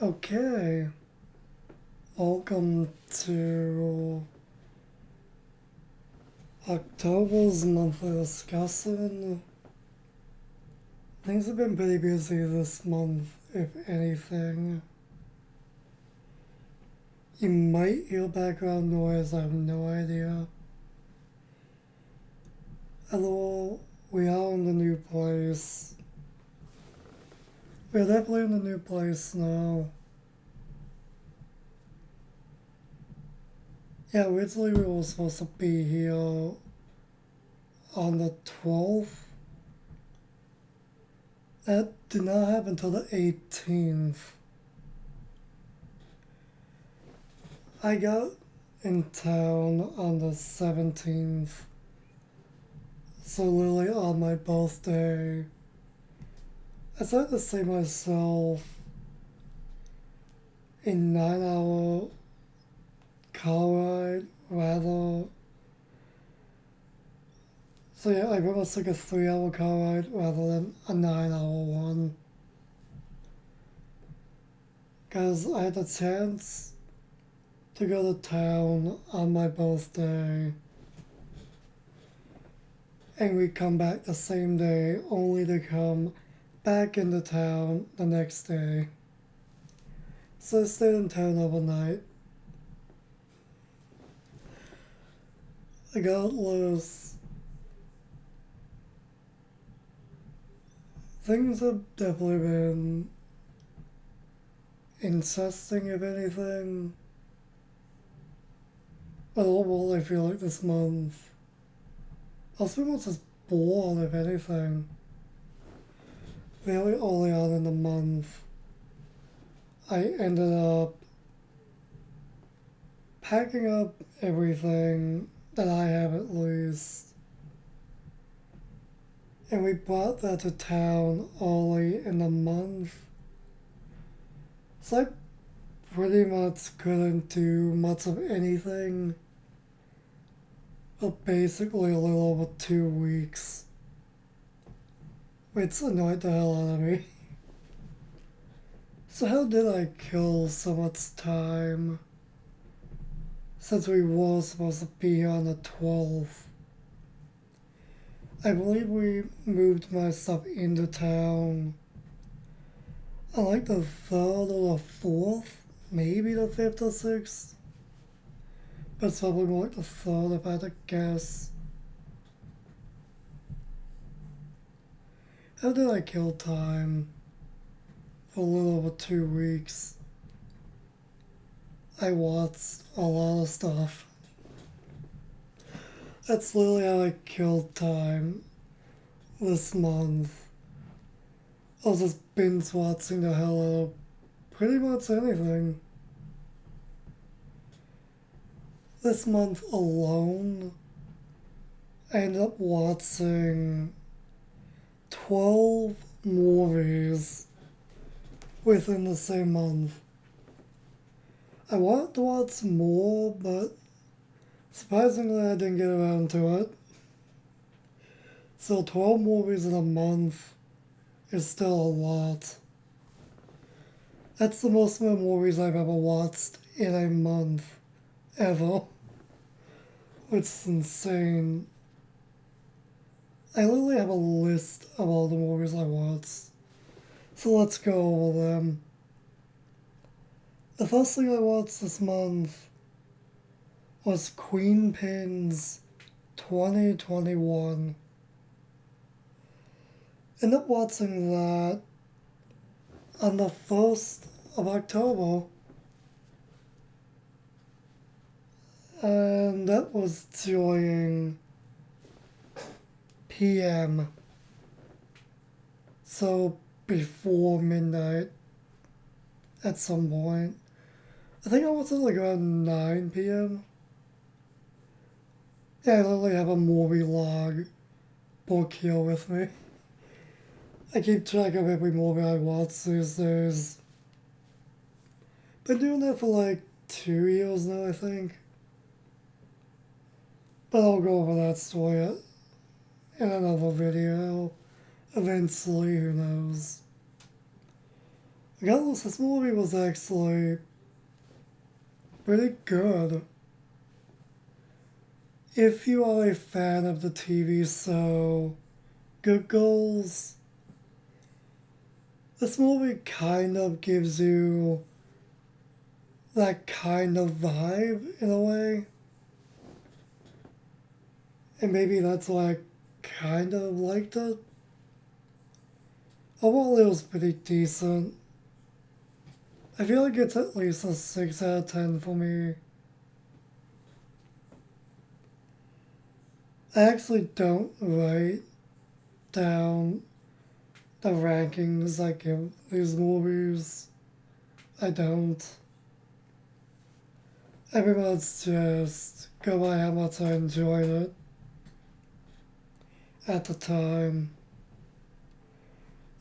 Okay, welcome to October's monthly discussion. Things have been pretty busy this month, if anything. You might hear background noise, I have no idea. Hello, we are in the new place. We're definitely in the new place now. Yeah, originally we were supposed to be here on the 12th. That did not happen until the 18th. I got in town on the 17th. So literally on my birthday. I started to say myself a 9-hour car ride rather. So yeah, I almost took a 3-hour car ride rather than a 9-hour one. Because I had the chance to go to town on my birthday. And we come back the same day, only to come back into town the next day. So I stayed in town overnight. Regardless, things have definitely been interesting, if anything. But overall, I feel like this month, I was pretty much just bored, if anything. Very early on in the month, I ended up packing up everything that I have at least. And we brought that to town early in the month. So I pretty much couldn't do much of anything for basically a little over 2 weeks. Which annoyed the hell out of me. So how did I kill so much time? Since we were supposed to be here on the 12th. I believe we moved my stuff into town on like the 3rd or the 4th, maybe the 5th or 6th. But it's probably more like the 3rd if I had to guess. How did I kill time for a little over 2 weeks? I watched a lot of stuff. That's literally how I killed time this month. I was just binge watching the hell out of pretty much anything. This month alone, I ended up watching 12 movies within the same month. I wanted to watch more, but surprisingly I didn't get around to it. So 12 movies in a month is still a lot. That's the most amount of movies I've ever watched in a month, ever. Which is insane. I literally have a list of all the movies I watched. So let's go over them. The first thing I watched this month was Queen Pin's 2021. Ended up watching that on the 1st of October. And that was during PM. So before midnight at some point. I think I watched it like around 9 p.m. Yeah, I literally have a movie log book here with me. I keep track of every movie I watch these days. Been doing that for like 2 years now, I think. But I'll go over that story in another video. Eventually, who knows. Regardless, this movie was actually pretty good. If you are a fan of the TV show Good Girls, this movie kind of gives you that kind of vibe in a way. And maybe that's why I kind of liked it. Overall, it was pretty decent. I feel like it's at least a 6 out of 10 for me. I actually don't write down the rankings I give these movies. I don't. I pretty much just go by how much I enjoyed it at the time.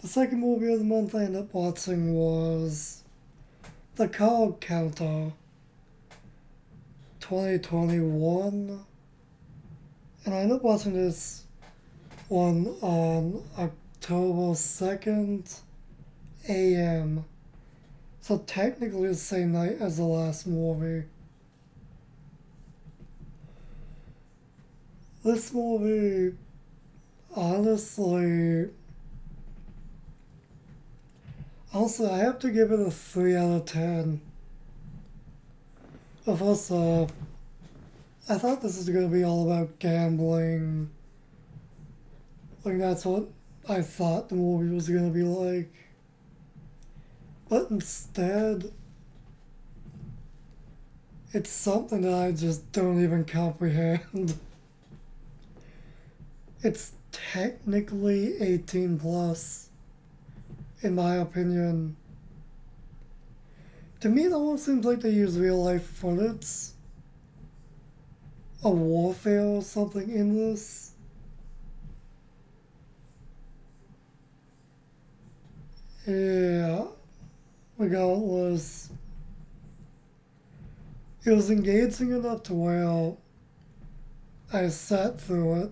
The second movie of the month I ended up watching was The Card Counter 2021. And I ended up watching this one on October 2nd a.m. So technically the same night as the last movie. This movie, honestly, I have to give it a 3 out of 10. But first off, I thought this was going to be all about gambling. Like, that's what I thought the movie was going to be like. But instead, it's something that I just don't even comprehend. It's technically 18 plus, in my opinion. To me, it almost seems like they use real life footage of warfare or something in this. Yeah, regardless, it was engaging enough to where I sat through it,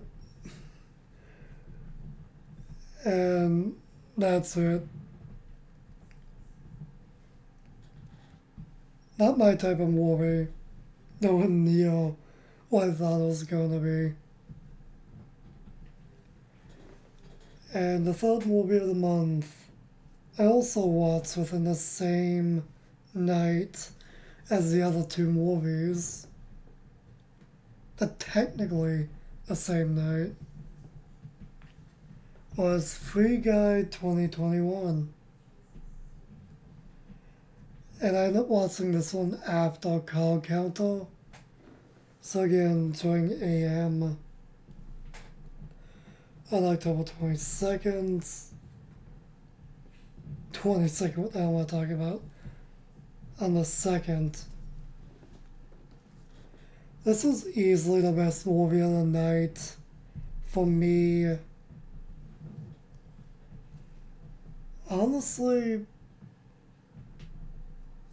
and that's it. Not my type of movie. Nowhere near what I thought it was going to be. And the third movie of the month, I also watched within the same night as the other two movies. But technically the same night. Was Free Guy 2021. And I ended up watching this one after Card Counter. So again, during AM on October 22nd. 22nd, what the hell am I talking about? On the 2nd. This was easily the best movie of the night for me. Honestly,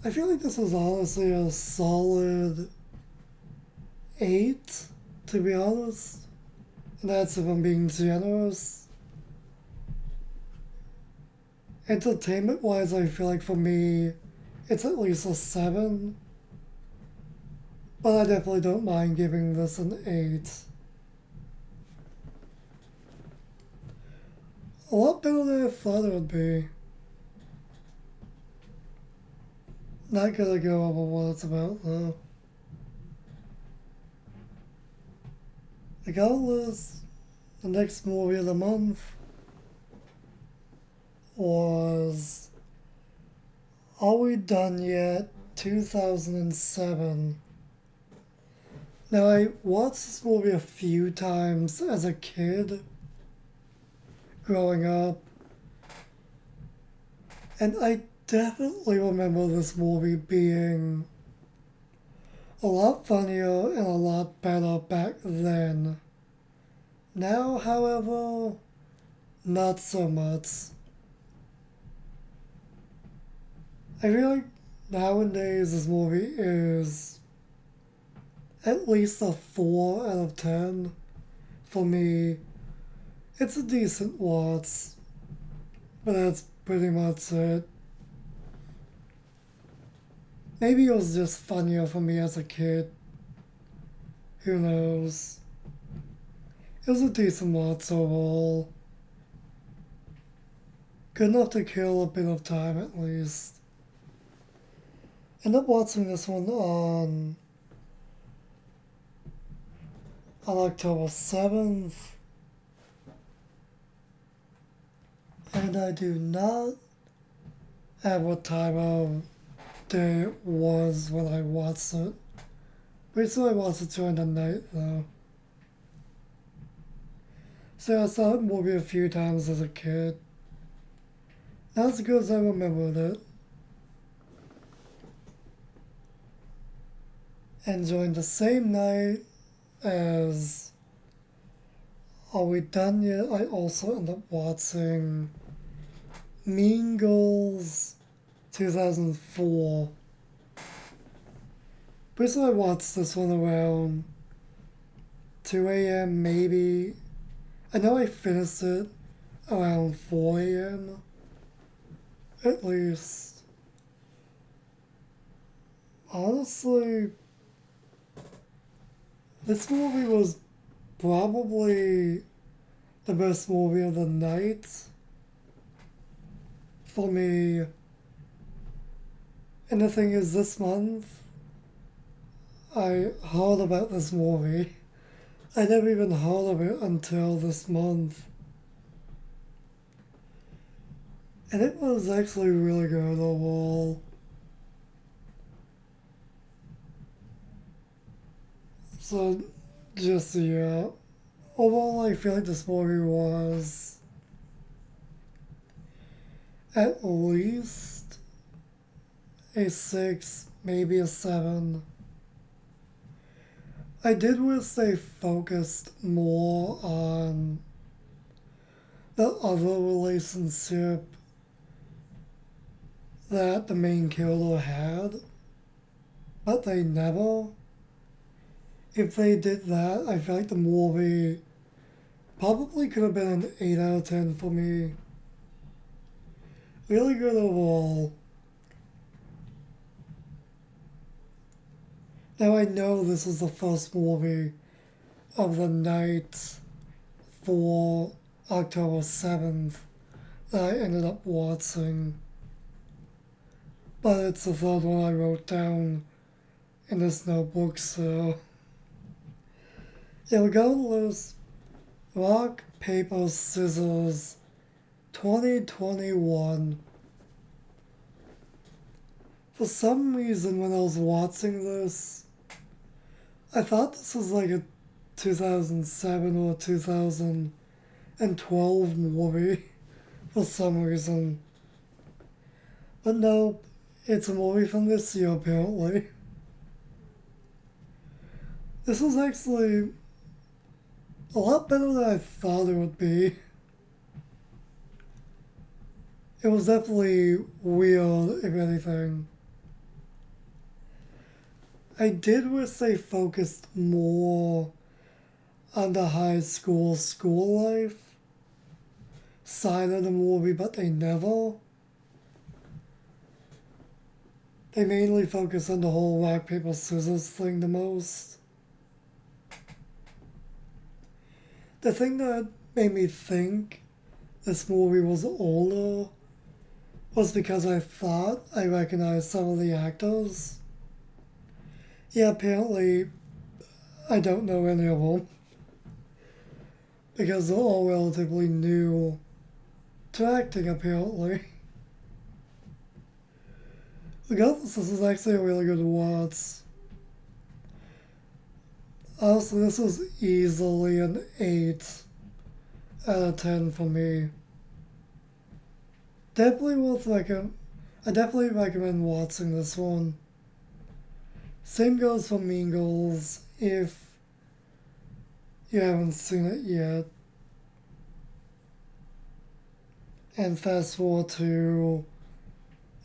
I feel like this was honestly a solid 8, to be honest. And that's if I'm being generous. Entertainment wise, I feel like for me, it's at least a 7. But I definitely don't mind giving this an 8. A lot better than I thought it would be. Not gonna go over what it's about though. Regardless, the next movie of the month was Are We Done Yet? 2007. Now, I watched this movie a few times as a kid, growing up, and I definitely remember this movie being a lot funnier and a lot better back then. Now, however, not so much. I feel like nowadays this movie is at least a 4 out of 10 for me. It's a decent watch, but that's pretty much it. Maybe it was just funnier for me as a kid. Who knows? It was a decent watch overall. Good enough to kill a bit of time at least. Ended up watching this one on October 7th. And I do not have what time of day it was when I watched it. Recently I watched it during the night though. So I saw the movie a few times as a kid. Not as good as I remembered it. And during the same night as Are We Done Yet? I also ended up watching Mean Girls 2004. Basically, I watched this one around 2 a.m. maybe. I know I finished it around 4 a.m. At least. Honestly, this movie was probably the best movie of the night for me. And the thing is, this month, I heard about this movie. I never even heard of it until this month. And it was actually really good overall. So, just, yeah. Overall, I feel like this movie was at least a 6, maybe a 7. I did wish they focused more on the other relationship that the main killer had, but they never. If they did that, I feel like the movie probably could have been an 8 out of 10 for me. Really good overall. Now I know this is the first movie of the night for October 7th that I ended up watching. But it's the third one I wrote down in this notebook, so... Yeah, regardless, Rock, Paper, Scissors, 2021. For some reason, when I was watching this, I thought this was like a 2007 or 2012 movie for some reason. But no, it's a movie from this year apparently. This was actually a lot better than I thought it would be. It was definitely weird, if anything. I did wish they focused more on the high school life side of the movie, but they never. They mainly focus on the whole rock, paper, scissors thing the most. The thing that made me think this movie was older was because I thought I recognized some of the actors. Yeah, apparently I don't know any of them because they're all relatively new to acting, apparently. Regardless, this is actually a really good watch. Honestly, this was easily an 8 out of 10 for me. Definitely worth I definitely recommend watching this one. Same goes for Mean Girls if you haven't seen it yet. And fast forward to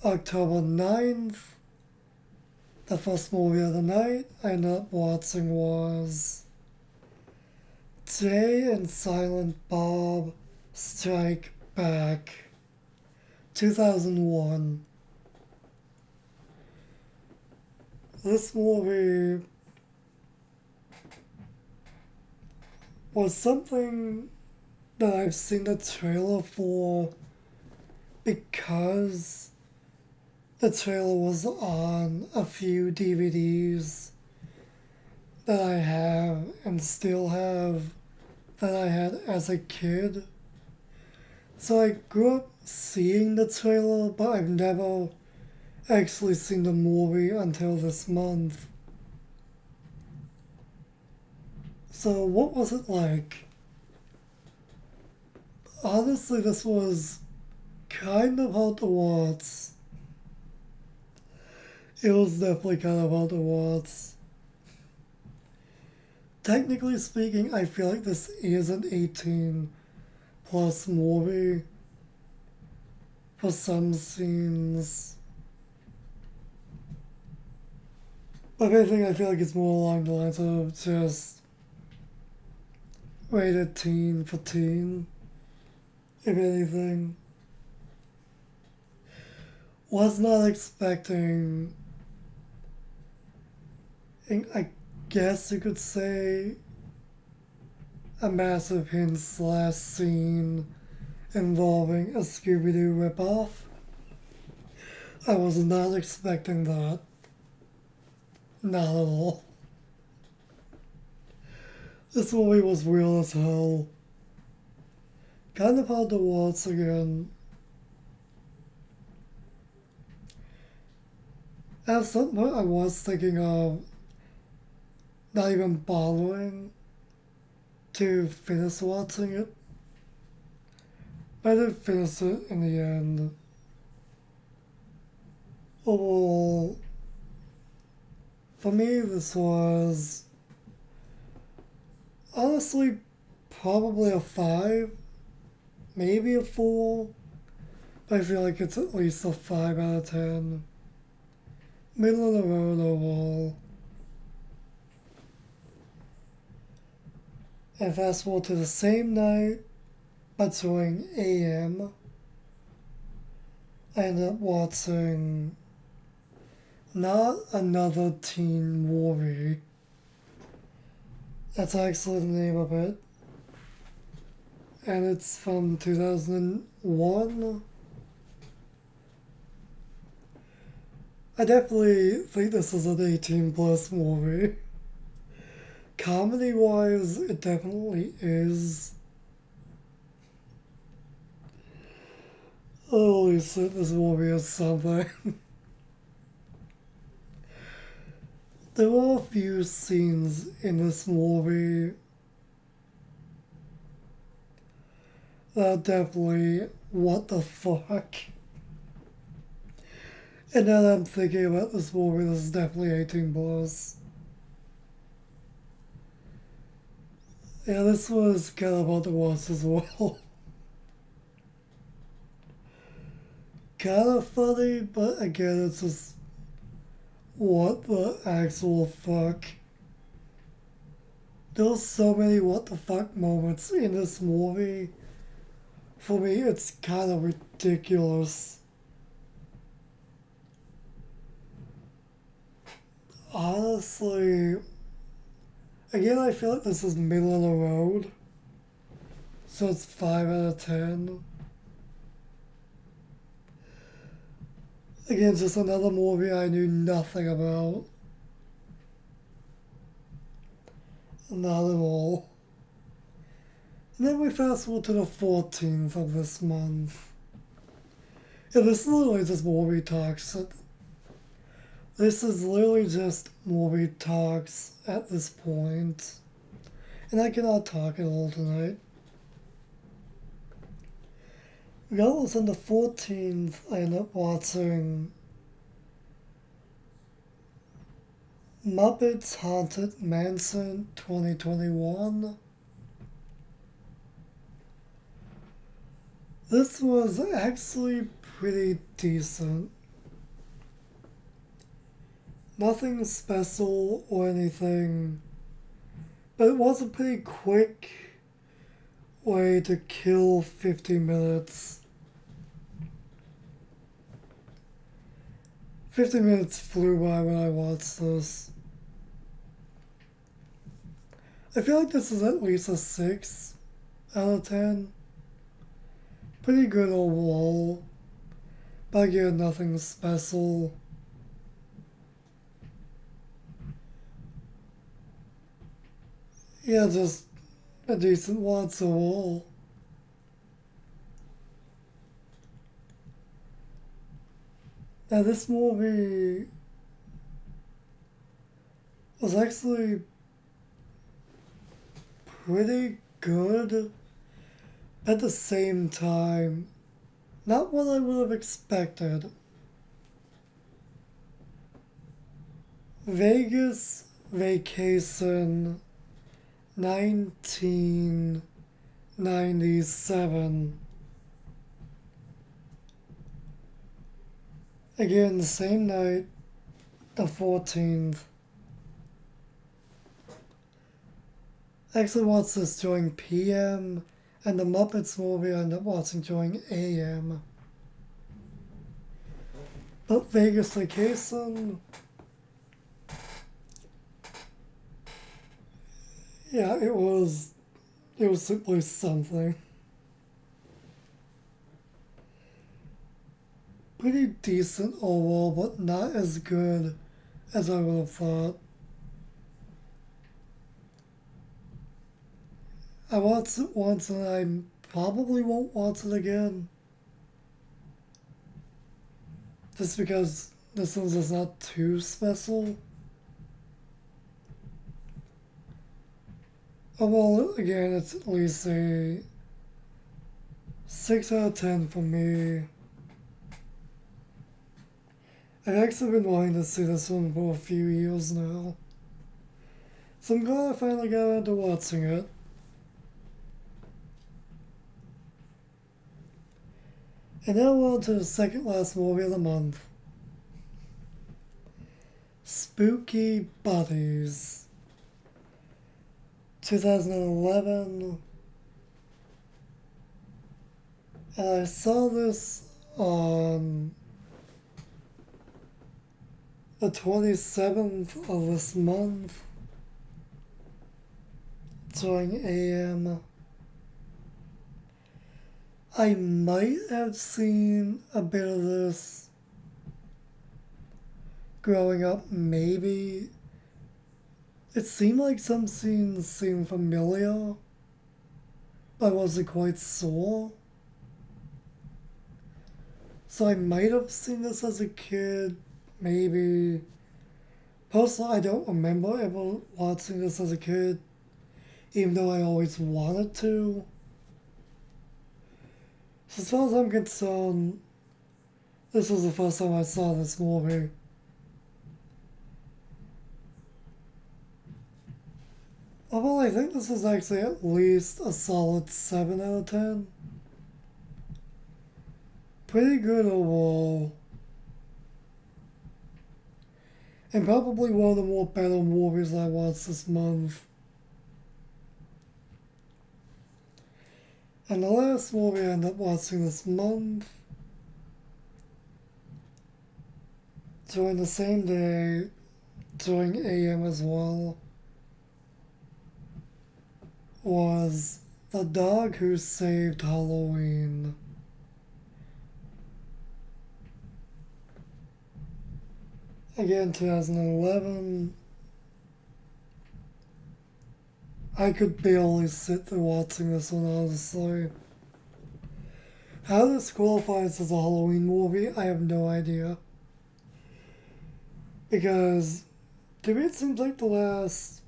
October 9th. The first movie of the night I ended up watching was Jay and Silent Bob Strike Back, 2001. this movie was something that I've seen the trailer for because the trailer was on a few DVDs that I have and still have that I had as a kid. So I grew up seeing the trailer, but I've never actually seen the movie until this month. So what was it like? Honestly, this was kind of hard to watch. It was definitely kind of hard to watch. Technically speaking, I feel like this is an 18 plus movie for some scenes. But if anything, I feel like it's more along the lines of just rated teen for teen, if anything. Was not expecting, I guess you could say, a massive hint slash scene involving a Scooby-Doo ripoff. I was not expecting that. Not at all. This movie was real as hell. Kind of hard to watch again. At some point I was thinking of not even bothering to finish watching it. But I did finish it in the end. Overall, for me this was honestly probably a 5, maybe a 4, but I feel like it's at least a 5 out of 10. Middle of the road overall. And fast forward to the same night, but during AM, I ended up watching not another teen movie. That's actually the name of it. And it's from 2001. I definitely think this is an 18 plus movie. Comedy wise, it definitely is. Holy shit, this movie is something. There are a few scenes in this movie that are definitely what the fuck. And now that I'm thinking about this movie, this is definitely 18 plus. Yeah, this was kind of hard to watch as well. Kind of funny, but again, it's just what the actual fuck. There's so many what the fuck moments in this movie. For me, it's kind of ridiculous. Honestly, again, I feel like this is middle of the road. So it's 5 out of 10. Again, just another movie I knew nothing about. Not at all. And then we fast forward to the 14th of this month. Yeah, this is literally just movie talks. This is literally just movie talks at this point. And I cannot talk at all tonight. Regardless, on the 14th, I ended up watching Muppets Haunted Mansion 2021. This was actually pretty decent. Nothing special or anything, but it was a pretty quick way to kill 50 minutes. 50 minutes flew by when I watched this. I feel like this is at least a 6 out of 10. Pretty good overall. But again, nothing special. Yeah, just a decent watch overall. Now this movie was actually pretty good at the same time. Not what I would have expected. Vegas Vacation 1997. Again, the same night, the 14th. I actually watched this during PM, and the Muppets movie I ended up watching during AM. But Vegas Vacation, yeah, it was simply something. Pretty decent overall, but not as good as I would have thought. I watched it once and I probably won't watch it again. Just because this one's just not too special. Well, again, it's at least a 6 out of 10 for me. I've actually been wanting to see this one for a few years now. So I'm glad I finally got around to watching it. And now on to the second last movie of the month. Spooky Buddies. 2011. And I saw this on the 27th of this month during AM. I might have seen a bit of this growing up, maybe. It seemed like some scenes seemed familiar. I wasn't quite sure. So I might have seen this as a kid, maybe. Personally, I don't remember ever watching this as a kid, even though I always wanted to. So as far as I'm concerned, this was the first time I saw this movie. Although I think this is actually at least a solid 7 out of 10. Pretty good overall. And probably one of the more better movies I watched this month. And the last movie I ended up watching this month, during the same day, during AM as well, was The Dog Who Saved Halloween. Again, 2011. I could barely sit through watching this one, honestly. How this qualifies as a Halloween movie, I have no idea. Because to me it seems like the last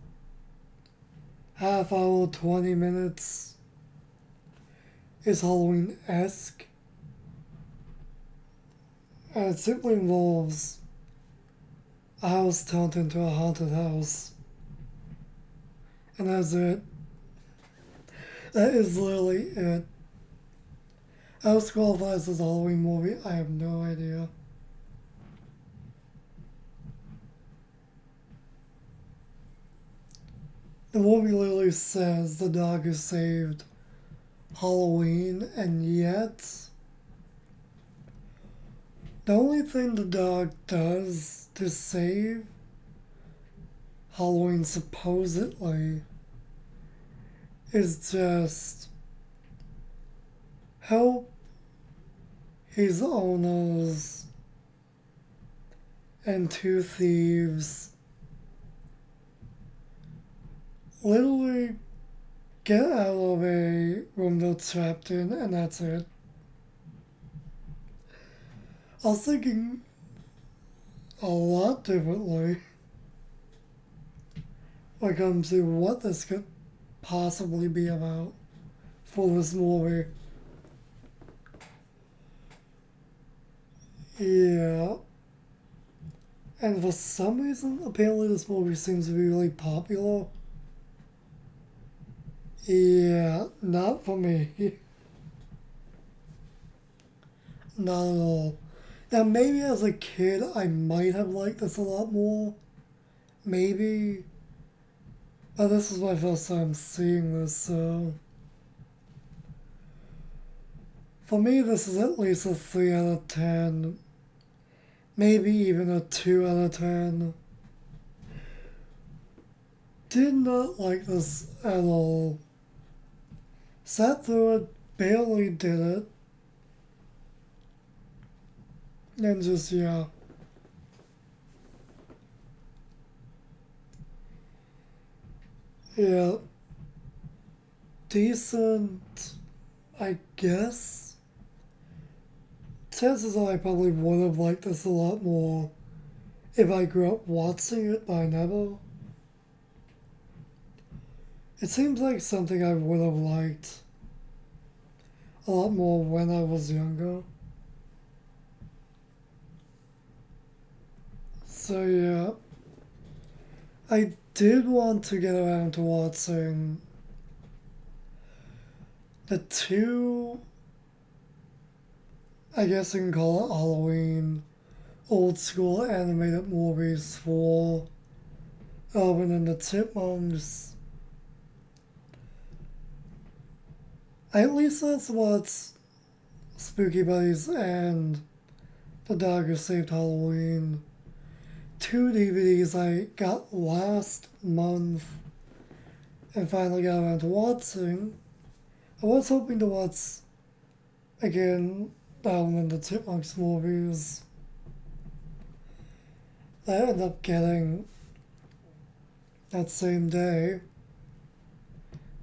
half hour, 20 minutes is Halloween-esque. And it simply involves a house turned into a haunted house. And that's it. That is literally it. How this qualifies as a Halloween movie, I have no idea. The movie literally says the dog who saved Halloween, and yet The only thing the dog does to save Halloween supposedly is just help his owners and two thieves literally get out of a room they're trapped in, and that's it. I was thinking a lot differently when it comes to what this could possibly be about for this movie. Yeah. And for some reason, apparently this movie seems to be really popular. Yeah, not for me. Not at all. Now, maybe as a kid, I might have liked this a lot more. Maybe. But this is my first time seeing this, so. For me, this is at least a 3 out of 10. Maybe even a 2 out of 10. Did not like this at all. Sat through it, barely did it. And just, yeah. Yeah. Decent, I guess. Chances are I probably would have liked this a lot more if I grew up watching it, but I never. It seems like something I would have liked a lot more when I was younger. So yeah, I did want to get around to watching the two, I guess you can call it Halloween, old school animated movies for Alvin and the Chipmunks. I at least that's what's Spooky Buddies and The Dog Who Saved Halloween. Two DVDs I got last month and finally got around to watching. I was hoping to watch, again, Alvin and the Chipmunks movies. I ended up getting that same day.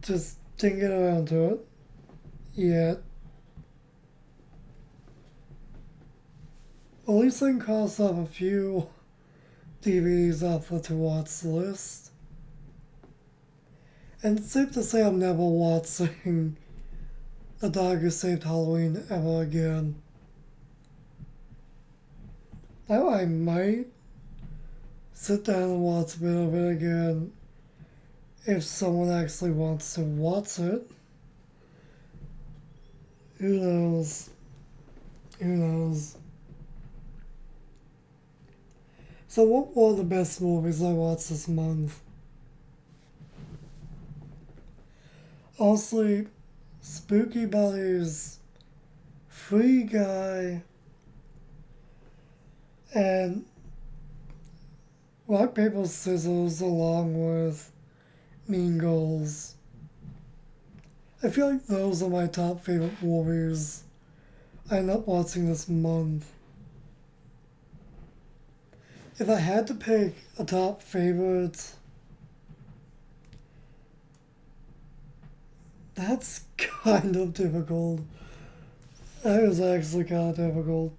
Just didn't get around to it yet. At least I can cross off a few DVDs off the to watch list. And it's safe to say I'm never watching The Dog Who Saved Halloween ever again. Now I might sit down and watch a bit of it again if someone actually wants to watch it. Who knows? Who knows? So what were the best movies I watched this month? Honestly, Spooky Buddies, Free Guy, and Rock, Paper, Scissors along with Mean Girls. I feel like those are my top favorite movies I ended up watching this month. If I had to pick a top favorite, that's kind of difficult. That is actually kind of difficult.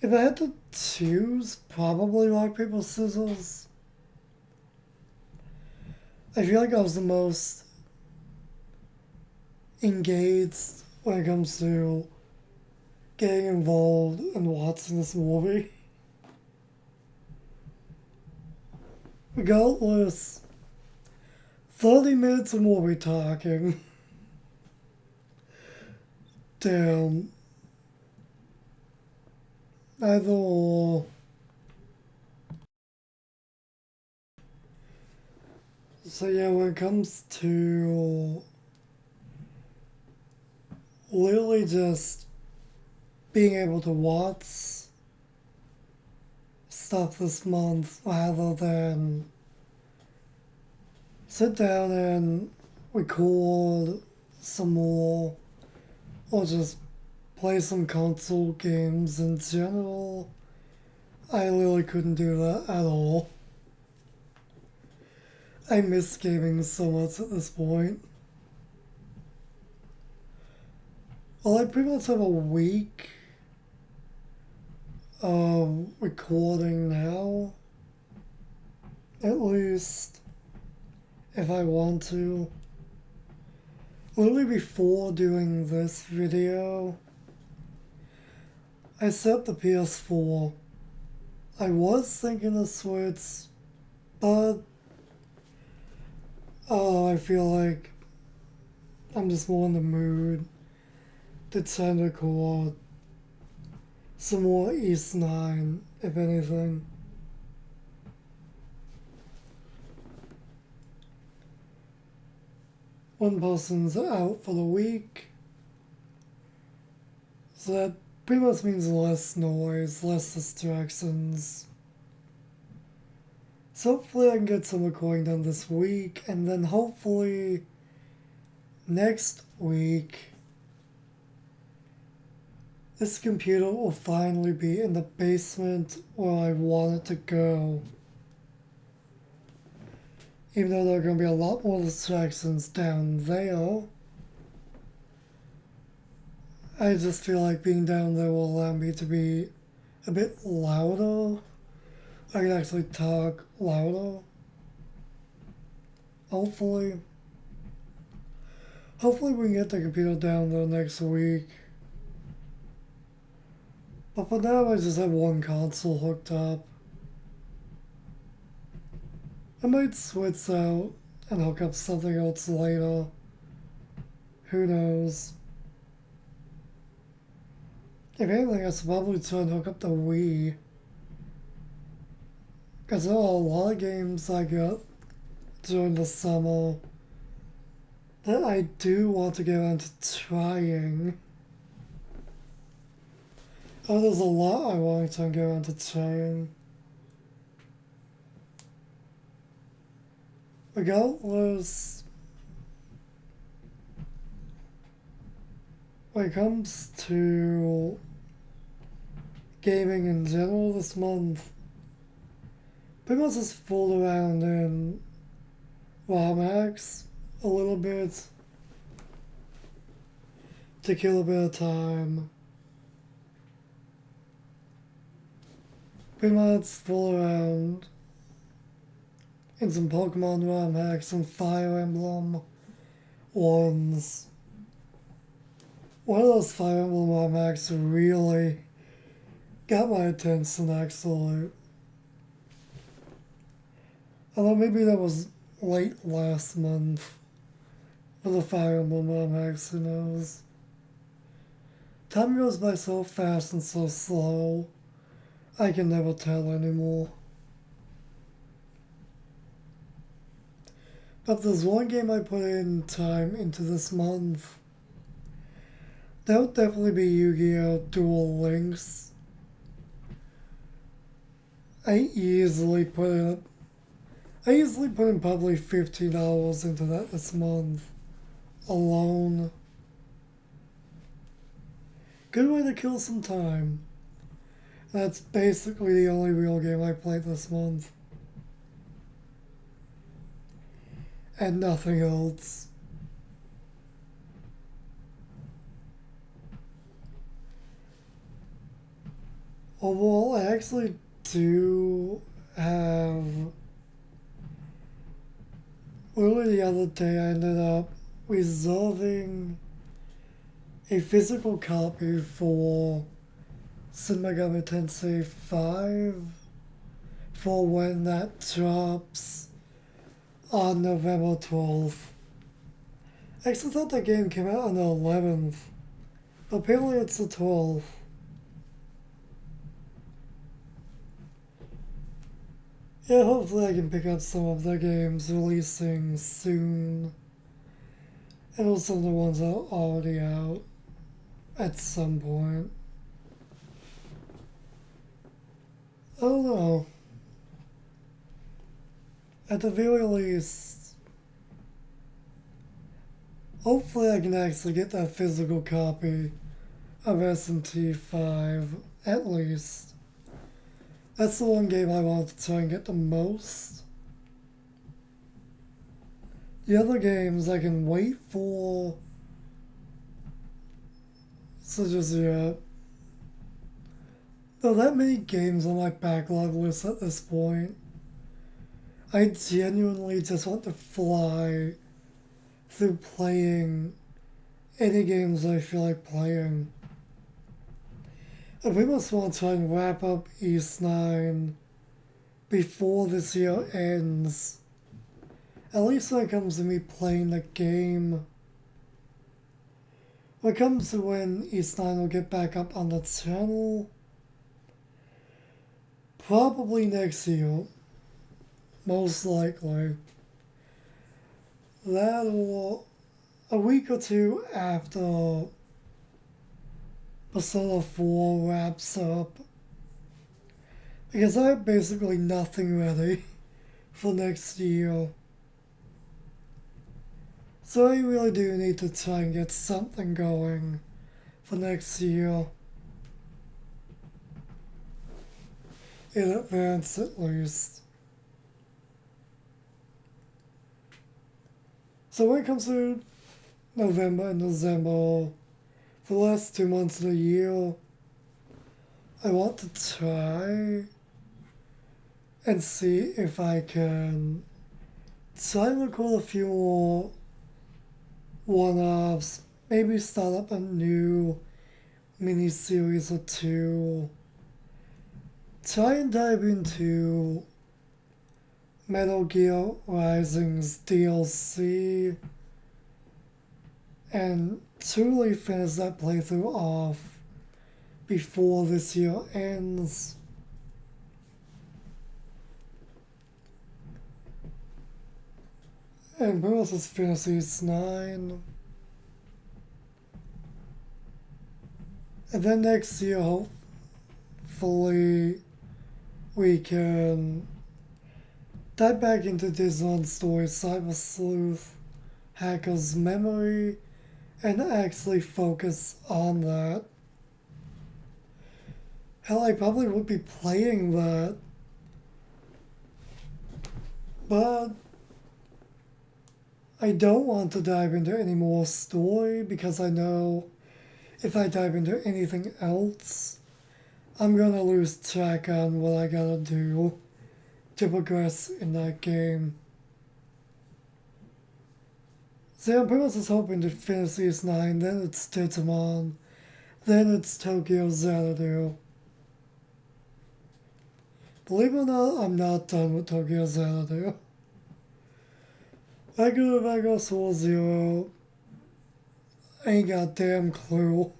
If I had to choose, probably Rock, Paper, Scissors. I feel like I was the most engaged when it comes to getting involved and watching this movie. Regardless, 30 minutes of movie talking. Damn. Either or. So yeah, when it comes to literally just being able to watch stuff this month rather than sit down and record some more or just play some console games in general. I literally couldn't do that at all. I miss gaming so much at this point. Well, I pretty much have a week of recording now. At least, if I want to. Literally before doing this video, I set up the PS4. I was thinking of Switch, but I feel like I'm just more in the mood to try to record some more East 9, if anything. One person's out for the week, so that pretty much means less noise, less distractions. So hopefully I can get some recording done this week, and then hopefully next week this computer will finally be in the basement where I want it to go. Even though there are going to be a lot more distractions down there, I just feel like being down there will allow me to be a bit louder. I can actually talk louder. Hopefully. Hopefully we can get the computer down there next week. But for now I just have one console hooked up. I might switch out and hook up something else later. Who knows? If anything, I should probably try and hook up the Wii. Because there are a lot of games I got during the summer that I do want to get around to trying. Oh, there's a lot I want to get around to trying. Regardless, when it comes to gaming in general this month, pretty much just fooled around in ROMhacks a little bit to kill a bit of time. Pretty much fool around in some Pokemon ROMhacks and Fire Emblem ones. One of those Fire Emblem ROMhacks really got my attention, actually. Although maybe that was late last month for the Fire Emblem ROMhacks, who knows. Time goes by so fast and so slow, I can never tell anymore. But there's one game I put in time into this month. That would definitely be Yu-Gi-Oh! Duel Links. I easily put in probably 15 hours into that this month. Alone. Good way to kill some time. That's basically the only real game I played this month. And nothing else. Overall, I actually do have... Literally the other day I ended up reserving a physical copy for Shin Megami Tensei 5 for when that drops on November 12th. I actually thought that game came out on the 11th, but apparently it's the 12th. Yeah, hopefully I can pick up some of the games releasing soon. And also the ones that are already out. at some point. I don't know. At the very least, hopefully I can actually get that physical copy of S&T 5, at least. That's the one game I want to try and get the most. The other games I can wait for, such as, yeah. There are that many games on my backlog list at this point. I genuinely just want to fly through playing any games I feel like playing. I pretty much want to try and wrap up East 9 before this year ends. At least when it comes to me playing the game. When it comes to when East 9 will get back up on the channel, probably next year. Most likely. That or a week or two after Persona 4 wraps up. Because I have basically nothing ready for next year. So I really do need to try and get something going for next year. In advance, at least. So when it comes to November and December, for the last 2 months of the year, I want to try and see if I can try and record a few more one-offs, maybe start up a new mini-series or two, try and dive into Metal Gear Rising's DLC, and truly finish that playthrough off before this year ends. And pretty much just finish East 9. And then next year, hopefully, we can dive back into Disneyland Story, Cyber Sleuth, Hacker's Memory, and actually focus on that. Hell, I probably would be playing that, but I don't want to dive into any more story because I know if I dive into anything else, I'm gonna lose track on what I gotta do to progress in that game. So I'm pretty much just hoping to finish East 9, then it's Digimon, then it's Tokyo Xanadu. Believe it or not, I'm not done with Tokyo Xanadu. Regular Soul Zero, I ain't got a damn clue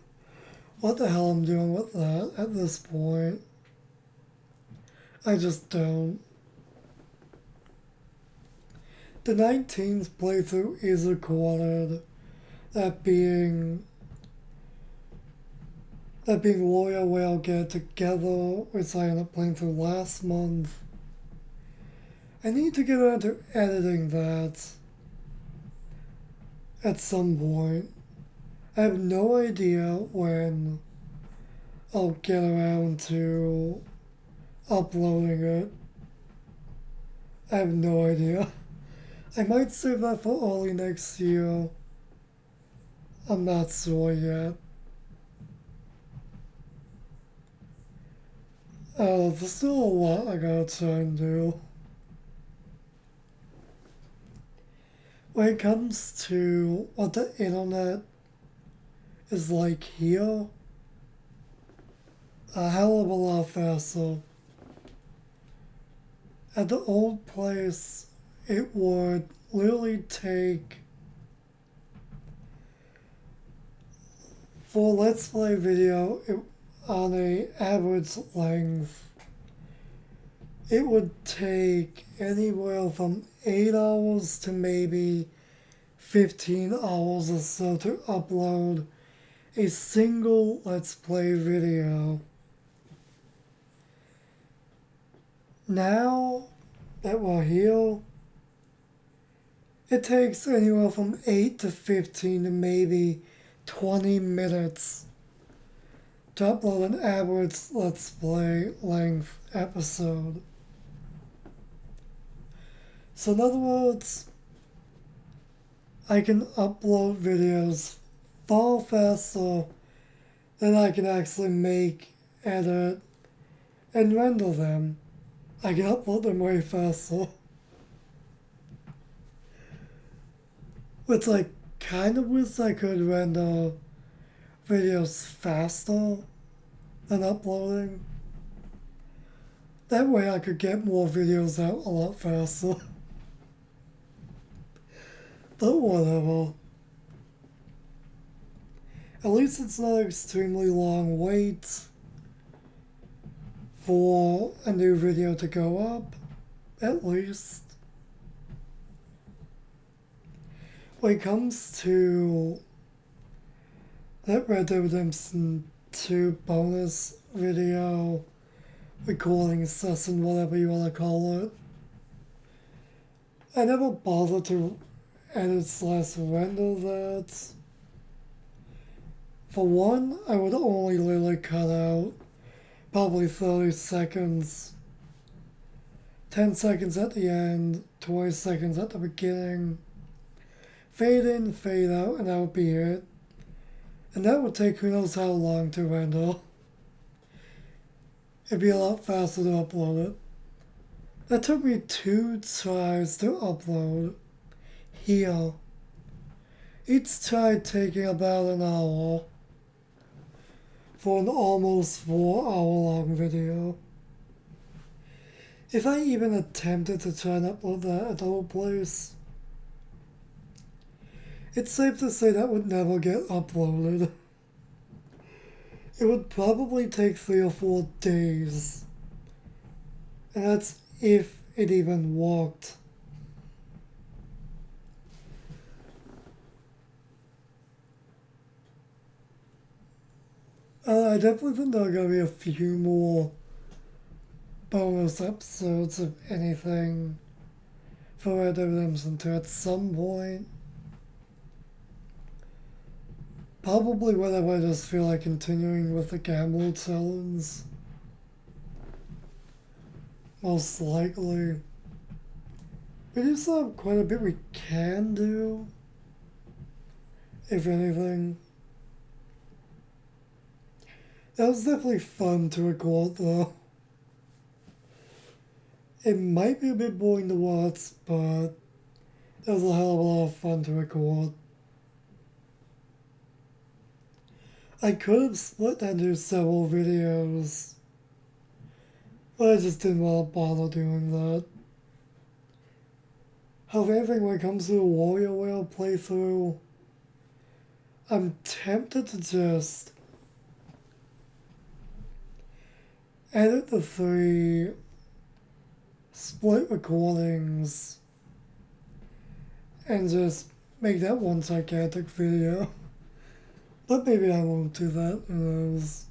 what the hell I'm doing with that at this point. I just don't. The 19th playthrough is recorded, that being Warrior Whale Get Together, which I ended up playing through last month. I need to get around to editing that at some point. I have no idea when I'll get around to uploading it. I have no idea. I might save that for early next year. I'm not sure yet. There's still a lot I gotta try and do. When it comes to what the internet is like here, a hell of a lot faster. At the old place, it would literally take, for a Let's Play video, on an average length, it would take anywhere from 8 hours to maybe 15 hours or so to upload a single Let's Play video. Now that we're here, it takes anywhere from 8 to 15 to maybe 20 minutes to upload an average Let's Play length episode. So in other words, I can upload videos far faster than I can actually make, edit, and render them. I can upload them way faster. Which I kind of wish I could render videos faster than uploading. That way I could get more videos out a lot faster. But whatever. At least it's not an extremely long wait for a new video to go up, at least. When it comes to that Red Dead Redemption 2 bonus video, recording session, whatever you want to call it, I never bothered to edit/render that. For one, I would only literally cut out probably 30 seconds, 10 seconds at the end, 20 seconds at the beginning, fade in, fade out, and that would be it. And that would take who knows how long to render. It'd be a lot faster to upload it. That took me 2 tries to upload here. Each try taking about an hour for an almost 4-hour long video. If I even attempted to try and upload that at all place, it's safe to say that would never get uploaded. It would probably take 3 or 4 days. And that's if it even worked. I definitely think there are going to be a few more bonus episodes, of anything, for Red Dead Redemption 2 at some point. Probably whenever I just feel like continuing with the gamble challenge. Most likely. We do still have quite a bit we can do, if anything. That was definitely fun to record though. It might be a bit boring to watch, but it was a hell of a lot of fun to record. I could have split that into several videos, but I just didn't want to bother doing that. However, when it comes to the Warrior Whale playthrough, I'm tempted to just edit the 3 split recordings and just make that one gigantic video. But maybe I won't do that, who knows.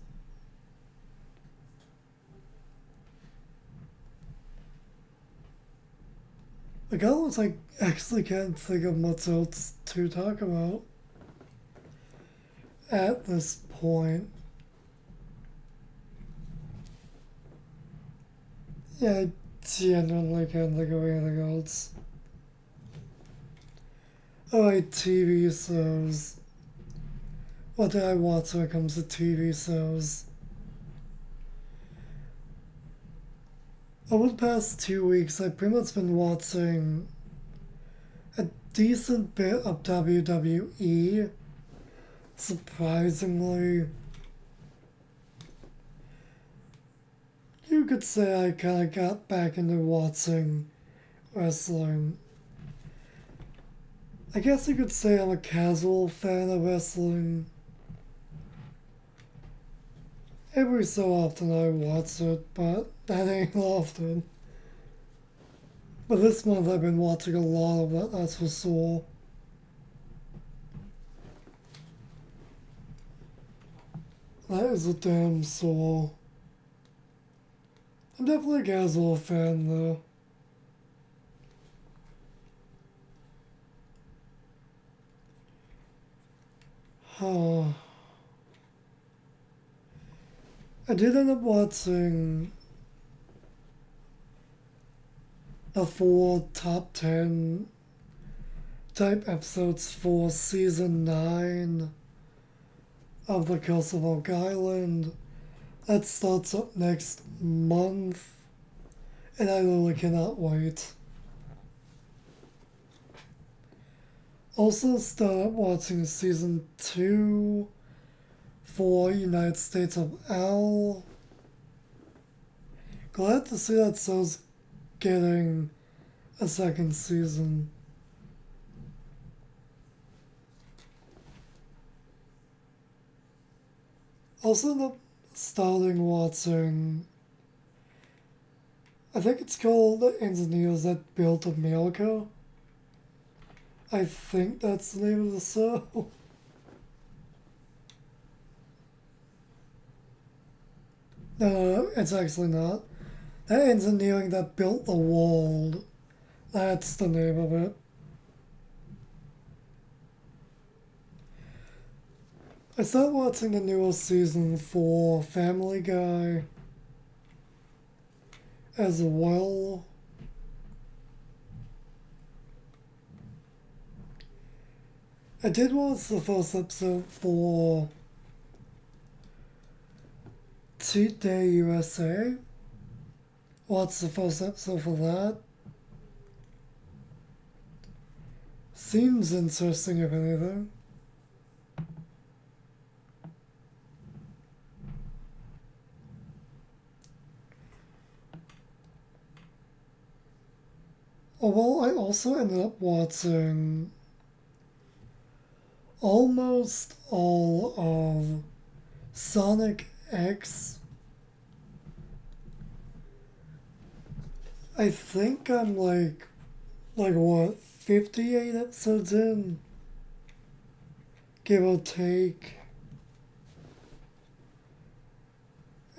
Like, I almost actually can't think of much else to talk about at this point. Yeah, I genuinely can't think of anything else. Alright, TV shows. What do I watch when it comes to TV shows? Over the past 2 weeks, I've pretty much been watching a decent bit of WWE, surprisingly. You could say I kind of got back into watching wrestling. I guess you could say I'm a casual fan of wrestling. Every so often I watch it, but that ain't often. But this month I've been watching a lot of it, that's for sure. That is a damn sore. I'm definitely a casual fan though. Huh. I did end up watching the 4 top 10 type episodes for season 9 of the Curse of Oak Island. That starts up next month, and I literally cannot wait. Also started watching season 2 for United States of L. Glad to see that show's getting a second season. Also ended up starting watching, I think it's called The Engineers That Built America. I think that's the name of the show. No, it's actually not. The Engineering That Built the World. That's the name of it. I started watching the newest season for Family Guy as well. I did watch the first episode for Cheat Day USA. Watched the first episode for that. Seems interesting, if anything. Oh, well, I also ended up watching almost all of Sonic X. I think I'm like what, 58 episodes in? Give or take.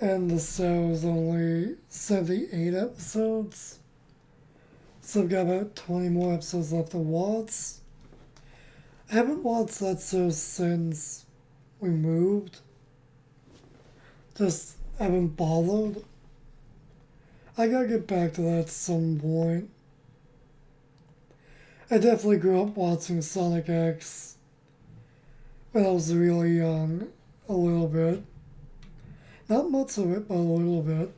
And the show's only 78 episodes. So I've got about 20 more episodes left to watch. I haven't watched that show since we moved. Just haven't bothered. I gotta get back to that at some point. I definitely grew up watching Sonic X when I was really young. A little bit. Not much of it, but a little bit.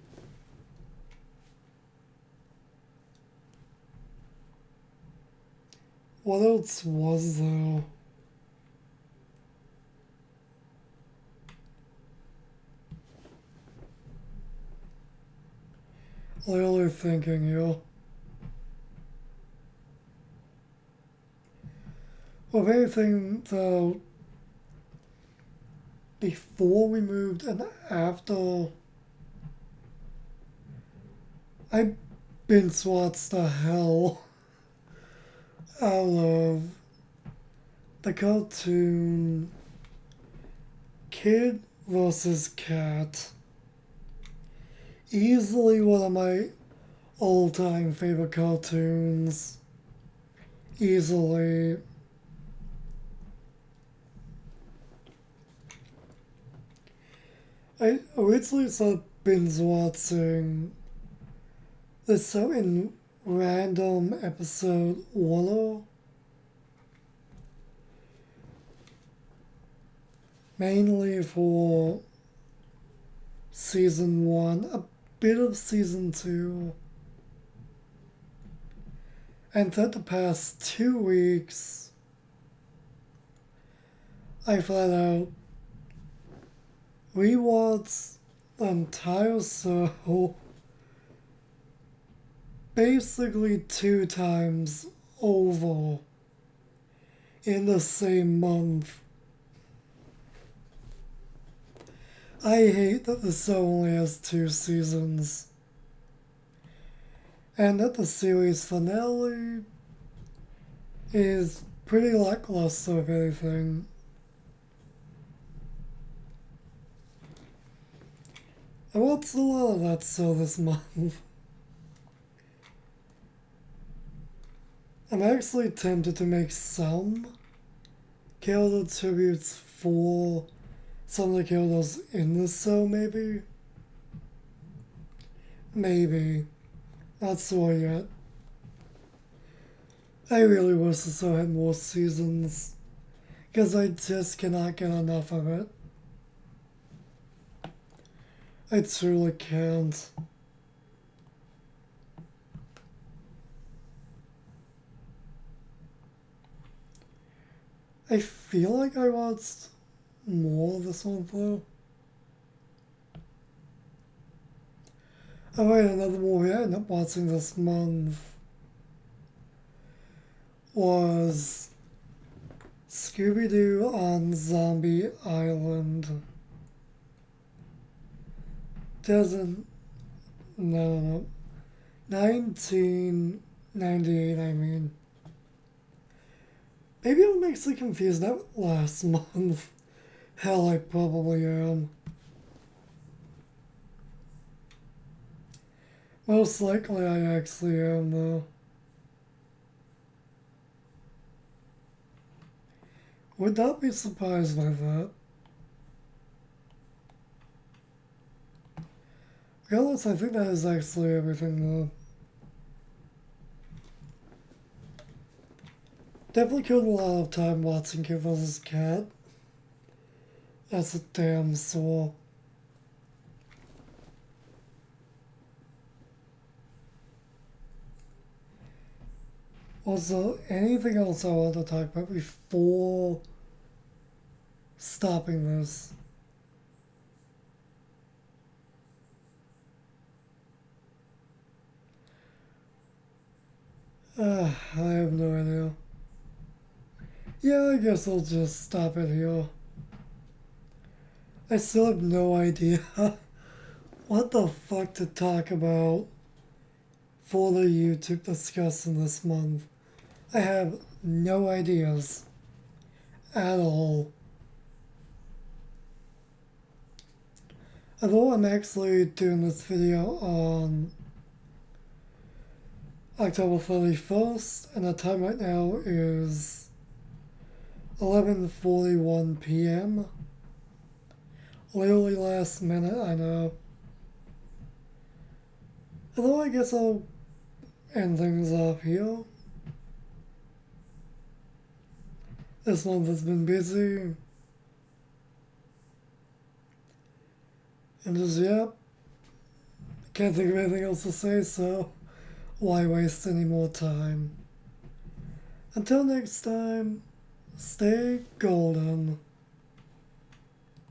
What else was there? Literally thinking, yo. Well, if anything, though, before we moved and after, I binge watched the hell out of the cartoon Kid vs. Cat. Easily one of my all-time favorite cartoons. Easily. I originally started binge watching this show in random episode order. Mainly for season 1, a bit of season 2. And for the past 2 weeks, I flat out rewatched the entire show basically 2 times over in the same month. I hate that the show only has 2 seasons, and that the series finale is pretty lackluster, if anything. I watched a lot of that show this month. I'm actually tempted to make some character tributes for some of the characters in this show, maybe? Maybe. Not sure yet. I really wish the show had more seasons, because I just cannot get enough of it. I truly can't. I feel like I watched more of this one though. Oh wait, another movie I ended up watching this month was Scooby-Doo on Zombie Island. Doesn't... No. 1998, I mean. Maybe I'm actually confused that last month. Hell, I probably am. Most likely I actually am, though. Would not be surprised by that. Regardless, I think that is actually everything, though. Definitely killed a lot of time watching Kid vs. Cat. That's a damn sore. Also, anything else I want to talk about before stopping this? I have no idea. Yeah, I guess I'll just stop it here. I still have no idea what the fuck to talk about for the YouTube discussion this month. I have no ideas at all. Although I'm actually doing this video on October 31st, and the time right now is 11:41 p.m. Literally last minute, I know. Although I guess I'll end things off here. This month has been busy. And just, yep. Can't think of anything else to say, so why waste any more time? Until next time, stay golden.